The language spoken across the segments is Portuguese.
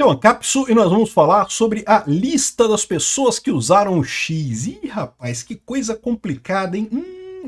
Então, Capsu, e nós vamos falar sobre a lista das pessoas que usaram o X. Ih, rapaz, que coisa complicada, hein?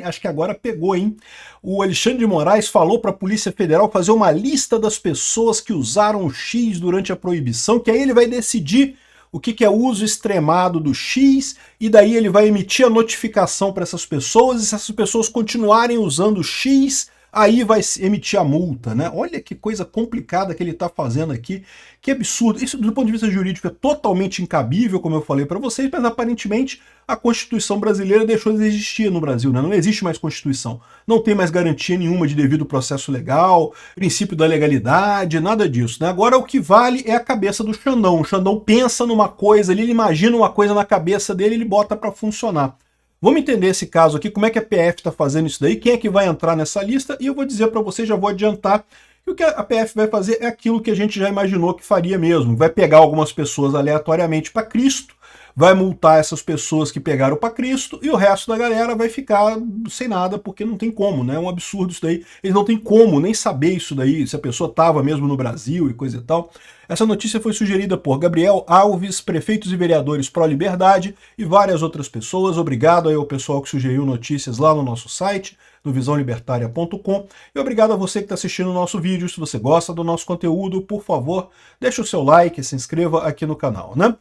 Acho que agora pegou, hein? O Alexandre de Moraes falou para a Polícia Federal fazer uma lista das pessoas que usaram o X durante a proibição, que aí ele vai decidir o que é uso extremado do X, e daí ele vai emitir a notificação para essas pessoas, e se essas pessoas continuarem usando o X, aí vai emitir a multa, né? Olha que coisa complicada que ele está fazendo aqui, que absurdo. Isso, do ponto de vista jurídico, é totalmente incabível, como eu falei para vocês, mas aparentemente a Constituição brasileira deixou de existir no Brasil, né? Não existe mais Constituição. Não tem mais garantia nenhuma de devido processo legal, princípio da legalidade, nada disso, né? Agora o que vale é a cabeça do Xandão. O Xandão pensa numa coisa ali, ele imagina uma coisa na cabeça dele e ele bota para funcionar. Vamos entender esse caso aqui, como é que a PF está fazendo isso daí, quem é que vai entrar nessa lista, e eu vou dizer para vocês, já vou adiantar, que o que a PF vai fazer é aquilo que a gente já imaginou que faria mesmo. Vai pegar algumas pessoas aleatoriamente para Cristo, vai multar essas pessoas que pegaram para Cristo, e o resto da galera vai ficar sem nada, porque não tem como, né? É um absurdo isso daí. Eles não tem como nem saber isso daí, se a pessoa estava mesmo no Brasil e coisa e tal. Essa notícia foi sugerida por Gabriel Alves, prefeitos e vereadores pró-liberdade, e várias outras pessoas. Obrigado aí ao pessoal que sugeriu notícias lá no nosso site, no visãolibertaria.com, e obrigado a você que está assistindo o nosso vídeo. Se você gosta do nosso conteúdo, por favor, deixe o seu like e se inscreva aqui no canal, né?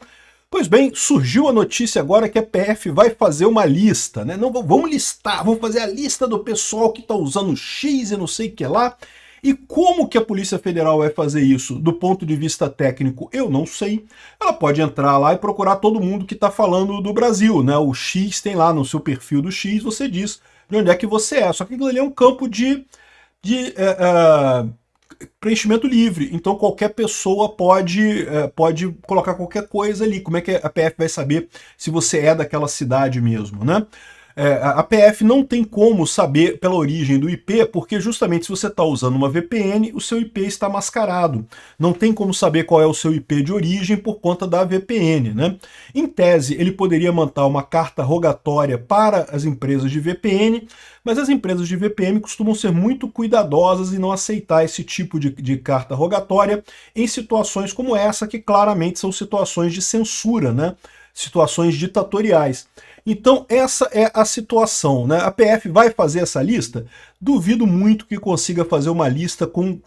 Pois bem, surgiu a notícia agora que a PF vai fazer uma lista, né? Não, vamos listar, vamos fazer a lista do pessoal que está usando X e não sei o que lá. E como que a Polícia Federal vai fazer isso? Do ponto de vista técnico, eu não sei. Ela pode entrar lá e procurar todo mundo que está falando do Brasil, né? O X tem lá no seu perfil do X, você diz de onde é que você é. Só que aquilo ali é um campo de preenchimento livre, então qualquer pessoa pode colocar qualquer coisa ali. Como é que a PF vai saber se você é daquela cidade mesmo, né? A PF não tem como saber pela origem do IP, porque justamente se você está usando uma VPN, o seu IP está mascarado. Não tem como saber qual é o seu IP de origem por conta da VPN, né? Em tese, ele poderia mandar uma carta rogatória para as empresas de VPN, mas as empresas de VPN costumam ser muito cuidadosas e não aceitar esse tipo de carta rogatória em situações como essa, que claramente são situações de censura, né? Situações ditatoriais. Então essa é a situação, né? A PF vai fazer essa lista? Duvido muito que consiga fazer uma lista com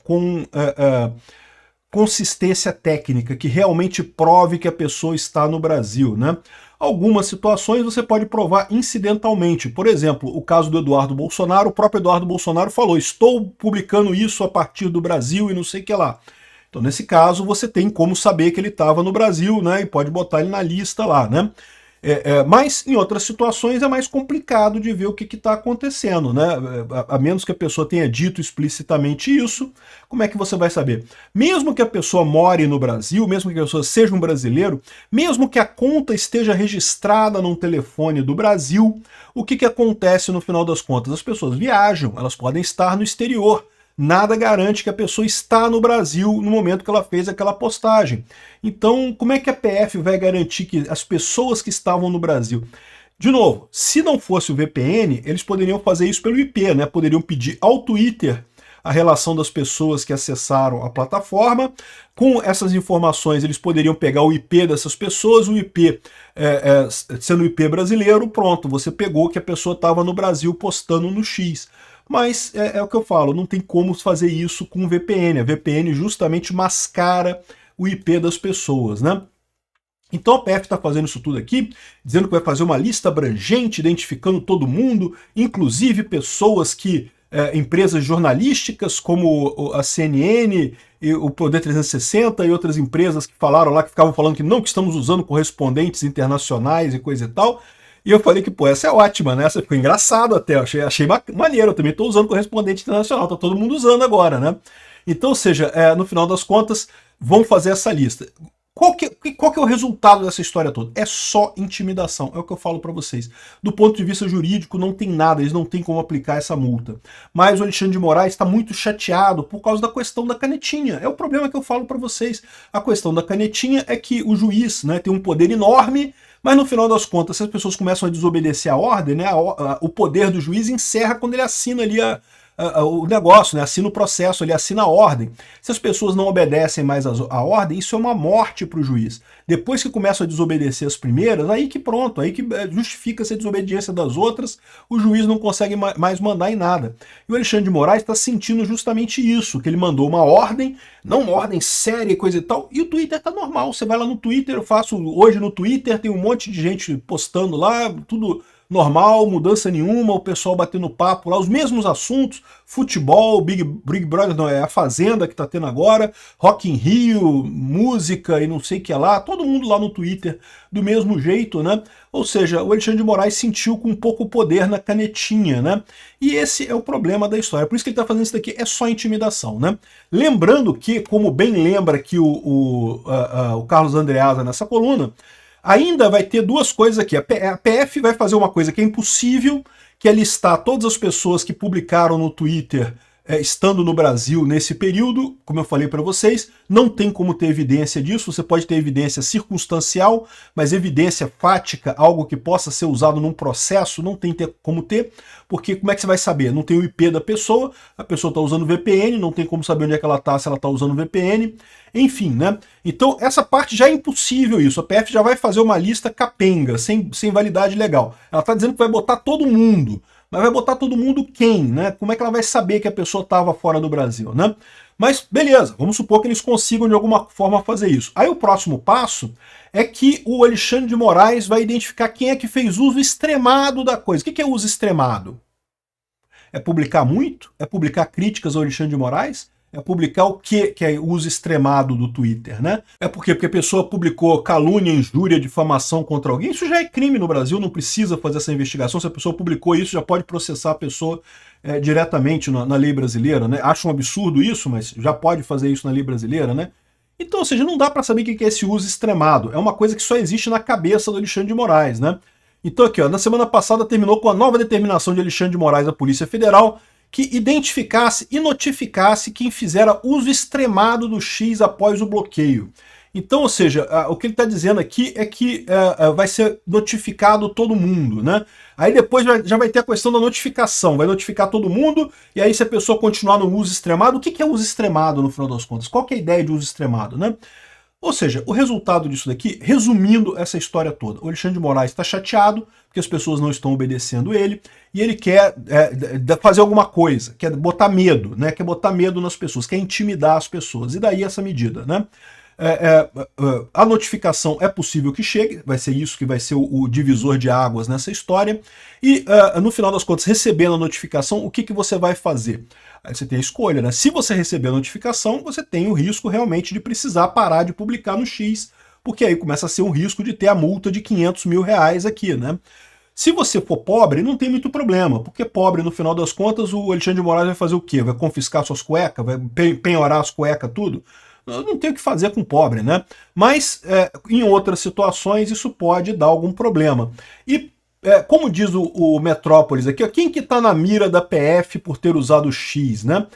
consistência técnica, que realmente prove que a pessoa está no Brasil, né? Algumas situações você pode provar incidentalmente. Por exemplo, o caso do Eduardo Bolsonaro, o próprio Eduardo Bolsonaro falou: estou publicando isso a partir do Brasil e não sei o que lá. Então, nesse caso, você tem como saber que ele estava no Brasil, né? E pode botar ele na lista lá, né? Mas em outras situações é mais complicado de ver o que está acontecendo, né? A menos que a pessoa tenha dito explicitamente isso, como é que você vai saber? Mesmo que a pessoa more no Brasil, mesmo que a pessoa seja um brasileiro, mesmo que a conta esteja registrada num telefone do Brasil, o que acontece no final das contas? As pessoas viajam, elas podem estar no exterior. Nada garante que a pessoa está no Brasil no momento que ela fez aquela postagem. Então, como é que a PF vai garantir que as pessoas que estavam no Brasil... De novo, se não fosse o VPN, eles poderiam fazer isso pelo IP, né? Poderiam pedir ao Twitter a relação das pessoas que acessaram a plataforma. Com essas informações, eles poderiam pegar o IP dessas pessoas, o IP sendo o IP brasileiro, pronto, você pegou que a pessoa estava no Brasil postando no X. Mas é o que eu falo, não tem como fazer isso com VPN. A VPN justamente mascara o IP das pessoas, né? Então a PF está fazendo isso tudo aqui, dizendo que vai fazer uma lista abrangente, identificando todo mundo, inclusive pessoas que... empresas jornalísticas como a CNN, e o Poder 360 e outras empresas que falaram lá, que ficavam falando que não, que estamos usando correspondentes internacionais e coisa e tal. E eu falei que, pô, essa é ótima, né? Essa ficou engraçado até, achei maneiro, eu também estou usando correspondente internacional, tá todo mundo usando agora, né? Então, ou seja, no final das contas, vão fazer essa lista. Qual que é o resultado dessa história toda? É só intimidação, é o que eu falo para vocês. Do ponto de vista jurídico, não tem nada, eles não têm como aplicar essa multa. Mas o Alexandre de Moraes está muito chateado por causa da questão da canetinha. É o problema que eu falo para vocês. A questão da canetinha é que o juiz, né, tem um poder enorme, mas no final das contas, se as pessoas começam a desobedecer a ordem, né, o poder do juiz encerra quando ele assina ali o negócio, né? Assina o processo, ele assina a ordem. Se as pessoas não obedecem mais a ordem, isso é uma morte para o juiz. Depois que começam a desobedecer as primeiras, aí que pronto, aí que justifica-se a desobediência das outras, o juiz não consegue mais mandar em nada. E o Alexandre de Moraes está sentindo justamente isso, que ele mandou uma ordem, não uma ordem séria e coisa e tal, e o Twitter tá normal. Você vai lá no Twitter, eu faço hoje no Twitter, tem um monte de gente postando lá, tudo normal, mudança nenhuma, o pessoal batendo papo lá, os mesmos assuntos, futebol, Big Brother, não, é a Fazenda que tá tendo agora, Rock in Rio, música e não sei o que lá, todo mundo lá no Twitter do mesmo jeito, né? Ou seja, o Alexandre de Moraes sentiu com pouco poder na canetinha, né? E esse é o problema da história, por isso que ele tá fazendo isso daqui, é só intimidação, né? Lembrando que, como bem lembra que o Carlos Andreasa nessa coluna, ainda vai ter duas coisas aqui. A PF vai fazer uma coisa que é impossível, que é listar todas as pessoas que publicaram no Twitter estando no Brasil nesse período. Como eu falei para vocês, não tem como ter evidência disso. Você pode ter evidência circunstancial, mas evidência fática, algo que possa ser usado num processo, não tem como ter, porque como é que você vai saber? Não tem o IP da pessoa, a pessoa está usando VPN, não tem como saber onde é que ela está se ela está usando VPN, enfim, né? Então essa parte já é impossível isso, a PF já vai fazer uma lista capenga, sem validade legal. Ela está dizendo que vai botar todo mundo, mas vai botar todo mundo quem, né? Como é que ela vai saber que a pessoa estava fora do Brasil, né? Mas beleza, vamos supor que eles consigam de alguma forma fazer isso. Aí o próximo passo é que o Alexandre de Moraes vai identificar quem é que fez uso extremado da coisa. O que é uso extremado? É publicar muito? É publicar críticas ao Alexandre de Moraes? É publicar o que é o uso extremado do Twitter, né? É porque a pessoa publicou calúnia, injúria, difamação contra alguém. Isso já é crime no Brasil, não precisa fazer essa investigação. Se a pessoa publicou isso, já pode processar a pessoa diretamente na lei brasileira, né? Acho um absurdo isso, mas já pode fazer isso na lei brasileira, né? Então, ou seja, não dá para saber o que é esse uso extremado. É uma coisa que só existe na cabeça do Alexandre de Moraes, né? Então aqui, ó, na semana passada terminou com a nova determinação de Alexandre de Moraes da Polícia Federal que identificasse e notificasse quem fizera uso extremado do X após o bloqueio. Então, ou seja, o que ele está dizendo aqui é que vai ser notificado todo mundo, né? Aí depois já vai ter a questão da notificação, vai notificar todo mundo, e aí se a pessoa continuar no uso extremado, o que é uso extremado no final das contas? Qual que é a ideia de uso extremado, né? Ou seja, o resultado disso daqui, resumindo essa história toda, o Alexandre de Moraes está chateado porque as pessoas não estão obedecendo ele e ele quer fazer alguma coisa, quer botar medo, né? Quer botar medo nas pessoas, quer intimidar as pessoas. E daí essa medida, né? A notificação é possível que chegue, vai ser isso que vai ser o divisor de águas nessa história, e no final das contas, recebendo a notificação, o que você vai fazer? Aí você tem a escolha, né? Se você receber a notificação, você tem o risco realmente de precisar parar de publicar no X, porque aí começa a ser um risco de ter a multa de 500 mil reais aqui, né? Se você for pobre, não tem muito problema, porque pobre, no final das contas, o Alexandre de Moraes vai fazer o quê? Vai confiscar suas cuecas? Vai penhorar as cuecas, tudo? Não tem o que fazer com pobre, né? Mas em outras situações isso pode dar algum problema. E como diz o Metrópolis aqui, ó, quem que está na mira da PF por ter usado o X, né?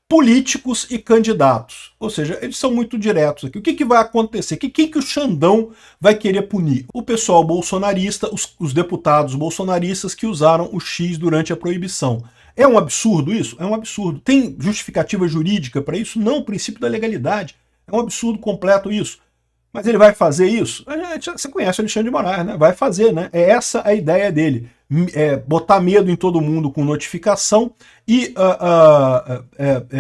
Políticos e candidatos. Ou seja, eles são muito diretos aqui. O que vai acontecer? Quem que o Xandão vai querer punir? O pessoal bolsonarista, os deputados bolsonaristas que usaram o X durante a proibição. É um absurdo isso? É um absurdo. Tem justificativa jurídica para isso? Não, o princípio da legalidade. É um absurdo completo isso. Mas ele vai fazer isso? Você conhece o Alexandre de Moraes, né? Vai fazer, né? É essa a ideia dele. Botar medo em todo mundo com notificação e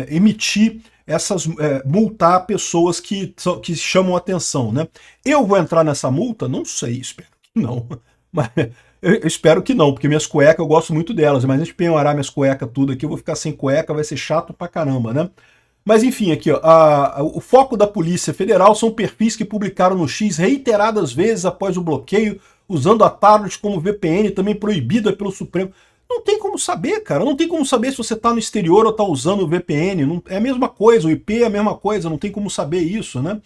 emitir essas... multar pessoas que chamam atenção, né? Eu vou entrar nessa multa? Não sei, espero que não. Mas... eu espero que não, porque minhas cuecas, eu gosto muito delas, mas antes de penhorar minhas cuecas tudo aqui, eu vou ficar sem cueca, vai ser chato pra caramba, né? Mas enfim, aqui, ó, o foco da Polícia Federal são perfis que publicaram no X reiteradas vezes após o bloqueio, usando a tablet como VPN, também proibida pelo Supremo. Não tem como saber, cara, não tem como saber se você tá no exterior ou tá usando o VPN, não, é a mesma coisa, o IP é a mesma coisa, não tem como saber isso, né?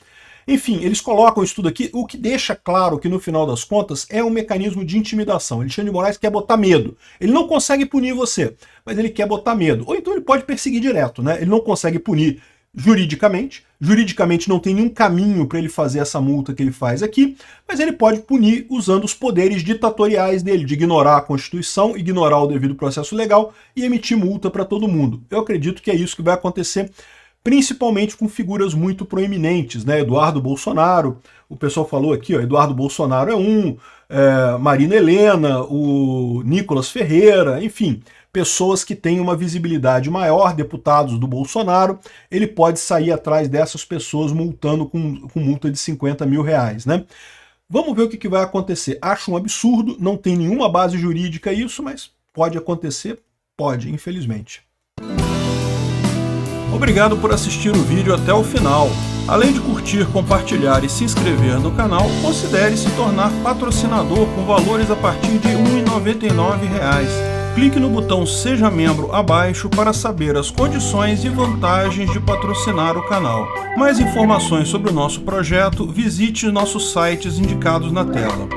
Enfim, eles colocam isso tudo aqui, o que deixa claro que no final das contas é um mecanismo de intimidação. Alexandre de Moraes quer botar medo. Ele não consegue punir você, mas ele quer botar medo. Ou então ele pode perseguir direto, né? Ele não consegue punir Juridicamente não tem nenhum caminho para ele fazer essa multa que ele faz aqui, mas ele pode punir usando os poderes ditatoriais dele, de ignorar a Constituição, ignorar o devido processo legal e emitir multa para todo mundo. Eu acredito que é isso que vai acontecer, principalmente com figuras muito proeminentes, né? Eduardo Bolsonaro, o pessoal falou aqui, ó, Eduardo Bolsonaro é um, Marina Helena, o Nicolas Ferreira, enfim, pessoas que têm uma visibilidade maior, deputados do Bolsonaro, ele pode sair atrás dessas pessoas multando com multa de 50 mil reais, né? Vamos ver o que vai acontecer. Acho um absurdo, não tem nenhuma base jurídica isso, mas pode acontecer? Pode, infelizmente. Obrigado por assistir o vídeo até o final. Além de curtir, compartilhar e se inscrever no canal, considere se tornar patrocinador com valores a partir de R$ 1,99. Clique no botão Seja Membro abaixo para saber as condições e vantagens de patrocinar o canal. Mais informações sobre o nosso projeto, visite nossos sites indicados na tela.